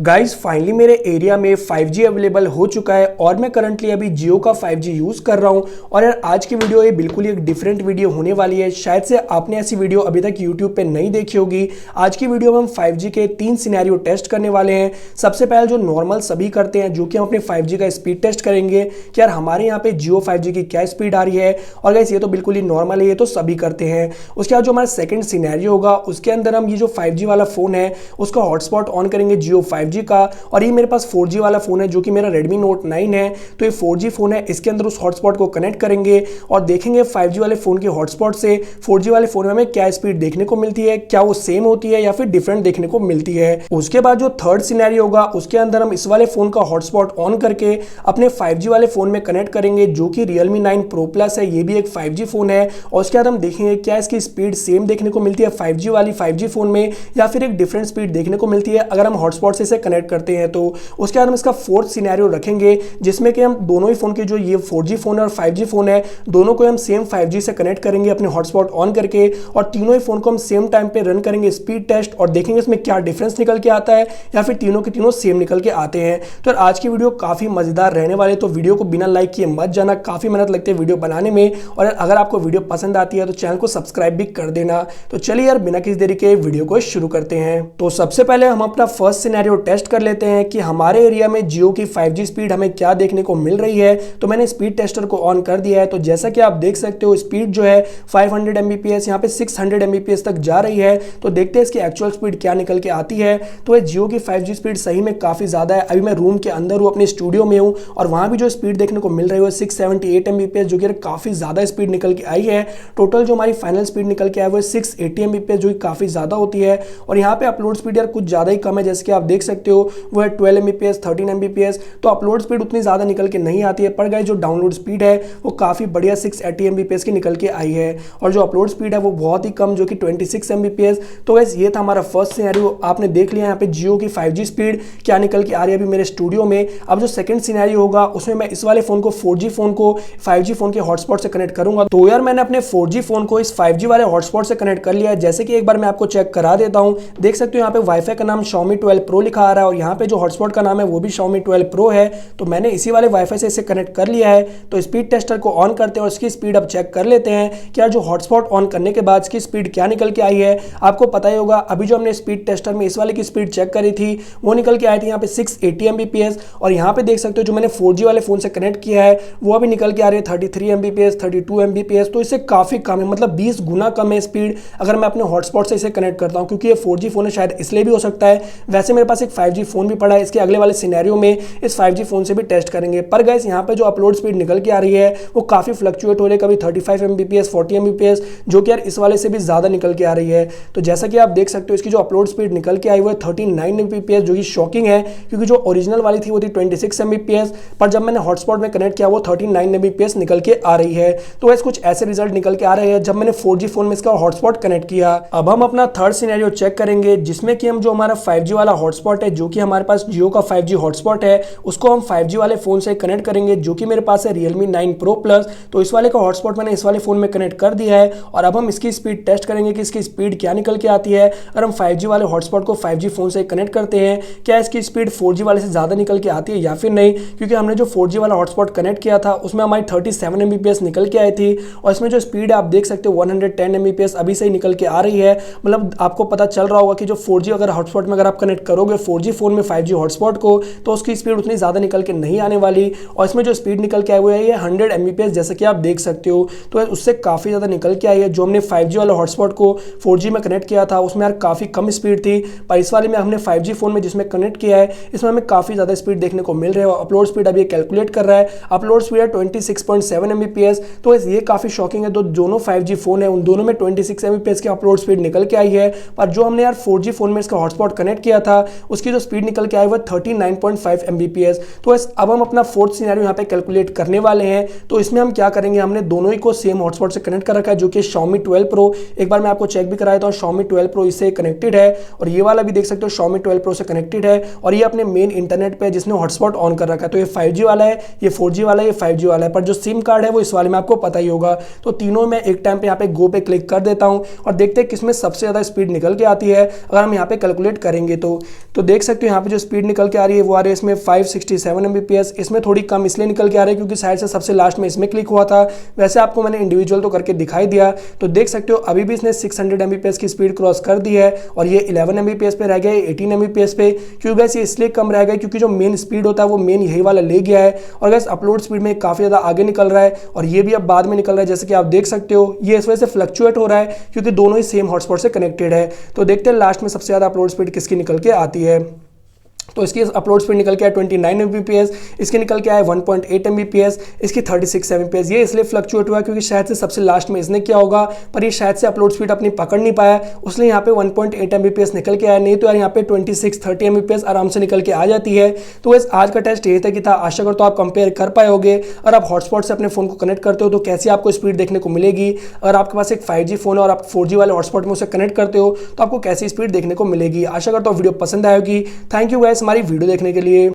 Guys finally मेरे area में 5G available हो चुका है और मैं करंटली अभी जियो का 5G यूज़ कर रहा हूं। और यार आज की वीडियो ये बिल्कुल एक डिफरेंट वीडियो होने वाली है। शायद से आपने ऐसी वीडियो अभी तक यूट्यूब पे नहीं देखी होगी। आज की वीडियो में हम 5G के 3 सिनेरियो टेस्ट करने वाले हैं। सबसे पहले जो नॉर्मल सभी करते हैं, जो कि हम अपने 5G का स्पीड टेस्ट करेंगे कि यार हमारे यहाँ पे जियो 5G की क्या स्पीड आ रही है। और गाइस ये तो बिल्कुल ही नॉर्मल है, ये तो सभी करते हैं। उसके बाद जो हमारा सेकंड सिनेरियो होगा उसके अंदर हम ये जो 5G वाला फोन है उसका हॉटस्पॉट ऑन करेंगे जियो 5G का। और मेरे पास 4G वाला फोन है जो कि मेरा Redmi Note 9 है। तो ये 4G फोन है, इसके अंदर उस हॉटस्पॉट को कनेक्ट करेंगे और देखेंगे 5G वाले फोन के हॉटस्पॉट से 4G वाले फोन में हमें क्या स्पीड देखने को मिलती है, क्या वो सेम होती है या फिर डिफरेंट देखने को मिलती है। उसके बाद जो थर्ड सिनेरियो होगा उसके अंदर हम इस वाले फोन का हॉटस्पॉट ऑन करके अपने 5G वाले फोन में कनेक्ट करेंगे जो कि Realme 9 Pro Plus है। ये भी एक 5G फोन है और उसके बाद हम देखेंगे क्या इसकी स्पीड सेम देखने को मिलती है 5G वाली 5G फोन में या फिर एक डिफरेंट स्पीड देखने को मिलती है अगर हम हॉटस्पॉट से इसे कनेक्ट करते हैं। तो उसके बाद हम इसका फोर्थ सिनेरियो रखेंगे जिसमें कि हम दोनों ही फोन के जो ये 4G फोन है और 5G फोन है दोनों को हम सेम 5G से कनेक्ट करेंगे अपने हॉटस्पॉट ऑन करके और तीनों ही फोन को हम सेम टाइम पे रन करेंगे स्पीड टेस्ट और देखेंगे इसमें क्या डिफरेंस निकल के आता है या फिर तीनों के तीनों सेम निकल के आते हैं। तो आज की वीडियो काफी मजेदार रहने वाले, तो वीडियो को बिना लाइक किए मत जाना, काफी मेहनत लगती है वीडियो बनाने में। और अगर आपको वीडियो पसंद आती है तो चैनल को सब्सक्राइब भी कर देना। तो चलिए यार बिना किसी देरी के वीडियो को शुरू करते हैं। तो सबसे पहले हम अपना फर्स्ट सिनेरियो टेस्ट कर लेते हैं कि हमारे एरिया में जियो की 5G स्पीड हमें क्या देखने को मिल रही है। तो मैंने स्पीड टेस्टर को ऑन कर दिया है। तो जैसा कि आप देख सकते हो स्पीड जो है 500 Mbps यहाँ पे 600 Mbps तक जा रही है। तो देखते हैं इसकी एक्चुअल स्पीड क्या निकल के आती है। तो ये जियो की 5G स्पीड सही में काफी ज्यादा है। अभी मैं रूम के अंदर हूँ, अपने स्टूडियो में हूँ और वहां भी जो स्पीड देखने को मिल रही है 678 Mbps जो कि काफी ज्यादा स्पीड निकल के आई है। टोटल जो हमारी फाइनल स्पीड निकल के आई है 680 Mbps जो कि काफी ज्यादा होती है। और यहाँ पे अपलोड स्पीड यार कुछ ज्यादा ही कम है, जैसे कि आप देख सकते हो वो है 12 Mbps 13 Mbps। तो अपलोड स्पीड उतनी ज्यादा निकल के नहीं आती है, पर गाइस जो डाउनलोड स्पीड है वो काफी बढ़िया 680 Mbps की निकल के आई है। और जो अपलोड स्पीड है वो बहुत ही कम जो कि 26 Mbps। तो गाइस ये था हमारा फर्स्ट सिनेरियो, आपने देख लिया यहाँ पे जियो की 5G स्पीड क्या निकल के आ रही है अभी मेरे स्टूडियो में। अब जो सेकंड सिनेरियो होगा उसमें मैं इस वाले फोन को 4G फोन को 5G फोन के हॉटस्पॉट से कनेक्ट करूंगा। तो यार मैंने अपने 4G फोन को इस 5G वाले हॉटस्पॉट से कनेक्ट कर लिया है। जैसे कि एक बार मैं आपको चेक करा देता हूं, देख सकते हो यहाँ पे वाईफाई का नाम Xiaomi 12 Pro लिखा आ रहा है और यहाँ पे जो हॉटस्पॉट का नाम है वो भी Xiaomi 12 Pro है। तो मैंने इसी वाले वाईफाई से इसे कनेक्ट कर लिया है। तो स्पीड टेस्टर को ऑन करते हैं और इसकी स्पीड अब चेक कर लेते हैं कि यार जो हॉटस्पॉट ऑन करने के बाद इसकी स्पीड क्या निकल के आई है। आपको पता ही होगा अभी जो हमने स्पीड टेस्टर में इस वाले की स्पीड चेक करी थी वो निकल के आई थी यहाँ पे 680 Mbps। और यहाँ पे देख सकते हो जो मैंने 4G वाले फोन से कनेक्ट किया है वो अभी निकल के आ रही है 33 Mbps 32 Mbps। तो इससे काफी कम है, मतलब 20 गुना कम है स्पीड अगर मैं अपने हॉटस्पॉट से इसे कनेक्ट करता हूँ, क्योंकि ये 4G फोन है शायद इसलिए भी हो सकता है। वैसे मेरे पास एक 5G फोन भी पड़ा है, इसके अगले वाले सिनेरियो में इस 5G फोन से भी टेस्ट करेंगे। पर गाइस यहाँ पे जो अपलोड स्पीड निकल के आ रही है वो काफी फ्लक्चुएट हो रही है, कभी 35 Mbps 40 Mbps जो कि यार इस वाले से भी ज्यादा निकल के आ रही है। तो जैसा कि आप देख सकते हो इसकी जो अपलोड स्पीड निकल के आई वो है 39 Mbps जो कि शॉकिंग है, क्योंकि जो ओरिजिनल वाली थी वो थी 26 Mbps, पर जब मैंने हॉटस्पॉट में कनेक्ट किया वो 39 Mbps निकल के आ रही है। तो वैसे कुछ ऐसे रिजल्ट निकल के आ रहे हैं जब मैंने 4G फोन में इसका हॉटस्पॉट कनेक्ट किया। अब हम अपना थर्ड सिनेरियो चेक करेंगे जिसमें कि हम जो हमारा 5G वाला हॉटस्पॉट है जो कि हमारे पास जियो का 5G हॉटस्पॉट है उसको हम 5G वाले फोन से कनेक्ट करेंगे जो कि मेरे पास है Realme 9 Pro Plus। तो इस वाले का हॉटस्पॉट मैंने इस वाले फोन में कनेक्ट कर दिया है और अब हम इसकी स्पीड टेस्ट करेंगे कि इसकी स्पीड क्या निकल के आती है अगर हम 5G वाले हॉटस्पॉट को 5G फोन से कनेक्ट करते हैं। क्या इसकी स्पीड 4G वाले से ज्यादा निकल के आती है या फिर नहीं, क्योंकि हमने जो 4G वाला हॉटस्पॉट कनेक्ट किया था उसमें हमारी 37 Mbps निकल के आई थी और इसमें जो स्पीड है आप देख सकते हो 110 Mbps अभी से ही निकल के आ रही है। मतलब आपको पता चल रहा होगा कि जो 4G अगर हॉटस्पॉट में अगर आप कनेक्ट करोगे 4G फोन में 5G हॉटस्पॉट को तो उसकी स्पीड उतनी ज्यादा निकल के नहीं आने वाली। और इसमें जो स्पीड निकल के आई हुई है ये 100 Mbps जैसे कि आप देख सकते हो। तो उससे काफी ज्यादा निकल के आई है। जो हमने 5G वाला हॉटस्पॉट को 4G में कनेक्ट किया था उसमें यार काफी कम स्पीड थी, पर इस वाले में हमने 5G फोन में जिसमें कनेक्ट किया है इसमें हमें काफी ज्यादा स्पीड देखने को मिल रही है। अपलोड स्पीड अभी कैलकुलेट कर रहा है, अपलोड स्पीड है 26.7 Mbps। तो ये काफी शॉकिंग है। तो दोनों 5G फोन है उन दोनों में 26 Mbps की अपलोड स्पीड निकल के आई है, पर जो हमने यार 4G फोन में इसका हॉटस्पॉट कनेक्ट किया था उसकी जो स्पीड निकल के आई वो 39.5 Mbps। तो अब हम अपना फोर्थ सिनेरियो यहाँ पे कैलकुलेट करने वाले हैं। तो इसमें हम क्या करेंगे, हमने दोनों ही को सेम हॉटस्पॉट से कनेक्ट कर रखा है जो कि Xiaomi 12 Pro। एक बार मैं आपको चेक भी कराया था, Xiaomi 12 Pro इससे कनेक्टेड है और ये वाला भी देख सकते हो Xiaomi 12 Pro से कनेक्टेड है और ये अपने मेन इंटरनेट पे जिसने हॉटस्पॉट ऑन कर रखा है। तो ये 5G वाला है, ये 4G वाला है, ये 5G वाला है, पर जो सिम कार्ड है वो इस वाले में आपको पता ही होगा। तो तीनों में एक टाइम पे यहाँ पे गो पे क्लिक कर देता हूँ और देखते हैं किसमें सबसे ज्यादा स्पीड निकल के आती है अगर हम यहाँ पे कैलकुलेट करेंगे। तो देख सकते हो यहाँ पे जो स्पीड निकल के आ रही है वो आ रही है इसमें 567 Mbps। इसमें थोड़ी कम इसलिए निकल के आ रही है क्योंकि शायद से सबसे लास्ट में इसमें क्लिक हुआ था। वैसे आपको मैंने इंडिविजुअल तो करके दिखाई दिया। तो देख सकते हो अभी भी इसने 600 Mbps की स्पीड क्रॉस कर दी है और ये 11 Mbps पे रह गया है, 18 Mbps पे। क्योंकि गैस ये इसलिए कम रह गया क्योंकि जो मेन स्पीड होता है वो मेन यही वाला ले गया है और गैस अपलोड स्पीड में काफ़ी ज़्यादा आगे निकल रहा है और ये भी अब बाद में निकल रहा है। जैसे कि आप देख सकते हो ये इस वजह से फ्लक्चुएट हो रहा है क्योंकि दोनों ही सेम हॉटस्पॉट से कनेक्टेड है। तो देखते हैं लास्ट में सबसे ज़्यादा अपलोड स्पीड किसकी निकल के आती है। तो इसकी अपलोड स्पीड निकल के आए 29 Mbps, इसके निकल के आए 1.8 Mbps, इसकी 36 Mbps। ये इसलिए फ्लक्चुएट हुआ क्योंकि शायद से सबसे लास्ट में इसने क्या होगा पर ये शायद से अपलोड स्पीड अपनी पकड़ नहीं पाया, उसने यहाँ पे 1.8 Mbps निकल के आया। नहीं तो यार यहाँ पे 26-30 Mbps आराम से निकल के आ जाती है। तो वैसे आज का टेस्ट यही था कि था आशा करता हूं आप कंपेयर कर पाए होगे। और आप हॉटस्पॉट से अपने फोन को कनेक्ट करते हो तो कैसे आपको स्पीड देखने को मिलेगी। अगर आपके पास एक 5G फोन है और आप 4G वाले हॉटस्पॉट में उसे कनेक्ट करते हो तो आपको कैसी स्पीड देखने को मिलेगी। आशा करता हूँ वीडियो पसंद आएगी। थैंक यू गाइस हमारी वीडियो देखने के लिए।